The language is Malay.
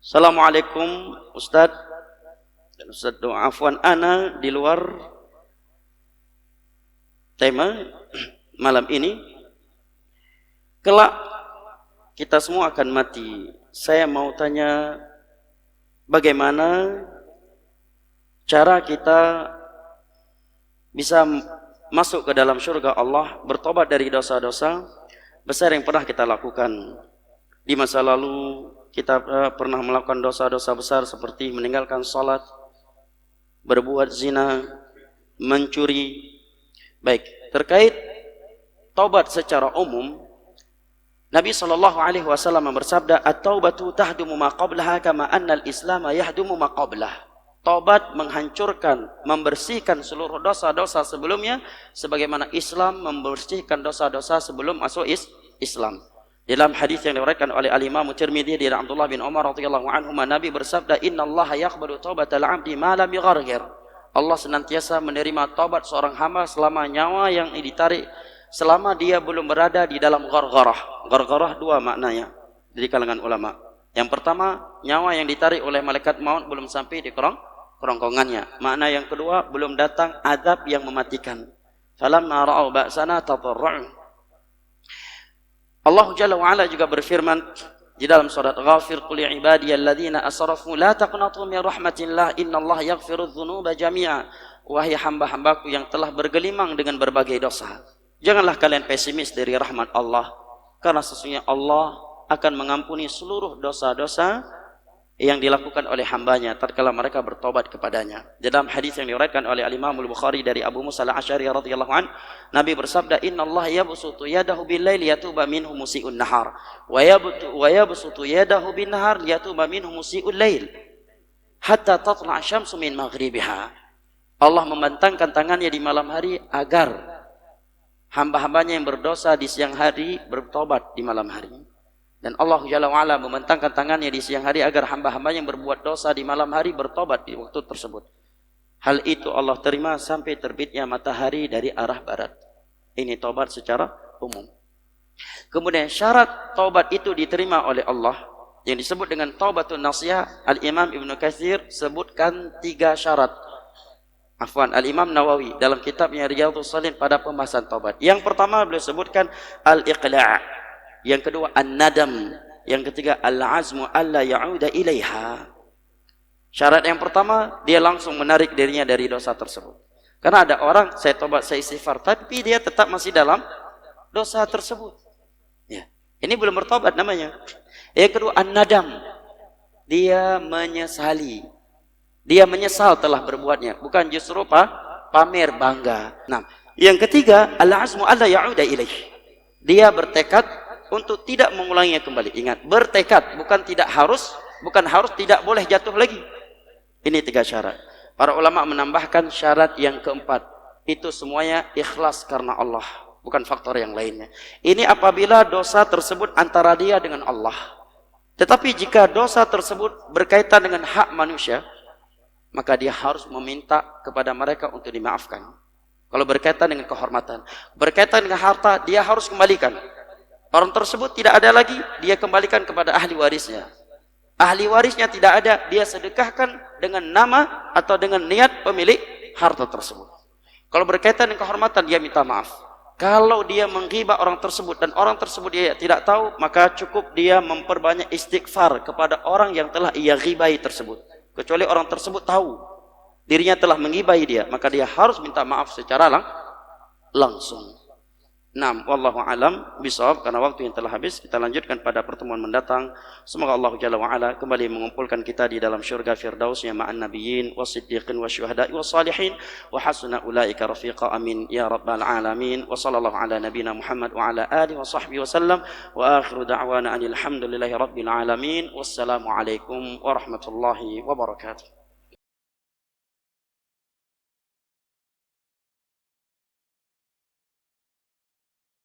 Assalamualaikum Ustaz. Ustaz doa afwan ana di luar tema malam ini. Kelak kita semua akan mati. Saya mau tanya, bagaimana cara kita bisa masuk ke dalam syurga Allah, bertobat dari dosa-dosa besar yang pernah kita lakukan di masa lalu. Kita pernah melakukan dosa-dosa besar seperti meninggalkan salat, berbuat zina, mencuri. Baik, terkait taubat secara umum, Nabi SAW bersabda, "At-taubatu tahdumu ma qablaha kama anna al-Islam yahdumu ma qablah." Taubat menghancurkan, membersihkan seluruh dosa-dosa sebelumnya, sebagaimana Islam membersihkan dosa-dosa sebelum masuk Islam. Dalam hadis yang diriwayatkan oleh Al-Imam Tirmidzi dari Abdullah bin Umar radhiyallahu anhu, Nabi bersabda, "Innallaha yaqbalu taubatal 'abdi ma lam yugharghir." Allah senantiasa menerima taubat seorang hamba selama nyawa yang ditarik, selama dia belum berada di dalam ghargharah. Ghargharah dua maknanya dari kalangan ulama. Yang pertama, nyawa yang ditarik oleh malaikat maut belum sampai di kerongkongannya. Makna yang kedua, belum datang azab yang mematikan. Falamma ra'au ba'sana tadarra'u. Allah Jalla wa Ala juga berfirman di dalam surat Ghafir, "Qul ya ibadiyalladzina asrafu la taqnatu min rahmatillah innallaha yaghfirudz dzunuba jami'a." Wahai hamba-hambaku yang telah bergelimang dengan berbagai dosa, janganlah kalian pesimis dari rahmat Allah, karena sesungguhnya Allah akan mengampuni seluruh dosa-dosa yang dilakukan oleh hambanya tatkala mereka bertobat kepadanya. Dalam hadis yang diriwayatkan oleh Al-Imam Al-Bukhari dari Abu Musa Al-Asy'ari radhiyallahu an, Nabi bersabda, "Innallaha yabsutu yadahu bil-laili yatuba minhu musii'un nahar, wa yabsutu yadahu bin-nahar yatuba minhu musii'ul lail, hatta tatla'a syamsu min maghribiha." Allah membentangkan tangannya di malam hari agar hamba-hambanya yang berdosa di siang hari bertobat di malam hari. Dan Allah Jalla wa'ala membentangkan tangannya di siang hari agar hamba-hamba yang berbuat dosa di malam hari bertobat di waktu tersebut. Hal itu Allah terima sampai terbitnya matahari dari arah barat. Ini taubat secara umum. Kemudian syarat taubat itu diterima oleh Allah yang disebut dengan taubatun nasihah. Al-Imam Ibnu Katsir sebutkan 3 syarat. Al-Imam Nawawi dalam kitabnya Riyadhus Shalihin pada pembahasan taubat. Yang pertama beliau sebutkan al-iqla'. Yang kedua an-nadam, yang ketiga al-azmu alla ya'uda ilaiha. Syarat yang pertama, dia langsung menarik dirinya dari dosa tersebut. Karena ada orang, saya tobat, saya istighfar, tapi dia tetap masih dalam dosa tersebut. Ya. Ini belum bertobat namanya. Yang kedua an-nadam, dia menyesali. Dia menyesal telah berbuatnya, bukan justru pamer bangga. Nah, yang ketiga al-azmu alla ya'uda ilaihi. Dia bertekad untuk tidak mengulanginya kembali. Ingat, bertekad, bukan harus tidak boleh jatuh lagi. Ini 3 syarat. Para ulama menambahkan syarat yang keempat, itu semuanya ikhlas karena Allah, bukan faktor yang lainnya. Ini apabila dosa tersebut antara dia dengan Allah. Tetapi jika dosa tersebut berkaitan dengan hak manusia, maka dia harus meminta kepada mereka untuk dimaafkan. Kalau berkaitan dengan kehormatan, berkaitan dengan harta, dia harus kembalikan. Orang tersebut tidak ada lagi, dia kembalikan kepada ahli warisnya. Ahli warisnya tidak ada, dia sedekahkan dengan nama atau dengan niat pemilik harta tersebut. Kalau berkaitan dengan kehormatan, dia minta maaf. Kalau dia menghibah orang tersebut dan orang tersebut dia tidak tahu, maka cukup dia memperbanyak istighfar kepada orang yang telah ia ghibahi tersebut. Kecuali orang tersebut tahu dirinya telah menghibahi dia, maka dia harus minta maaf secara langsung. Naam, wallahu alam bisawab. Karena waktu yang telah habis, kita lanjutkan pada pertemuan mendatang. Semoga Allah Jalla wa Ala kembali mengumpulkan kita di dalam syurga firdausnya ma'an nabiyyin wasiddiqin wasyuhada'i wassalihin wa hasuna ulaika rafiqa, amin ya rabbal alamin. Wa sallallahu ala nabiyina Muhammad wa ala alihi wa sahbihi wasallam. Wa akhiru da'wana anil hamdulillahi rabbil alamin. Wassalamu alaikum warahmatullahi wabarakatuh.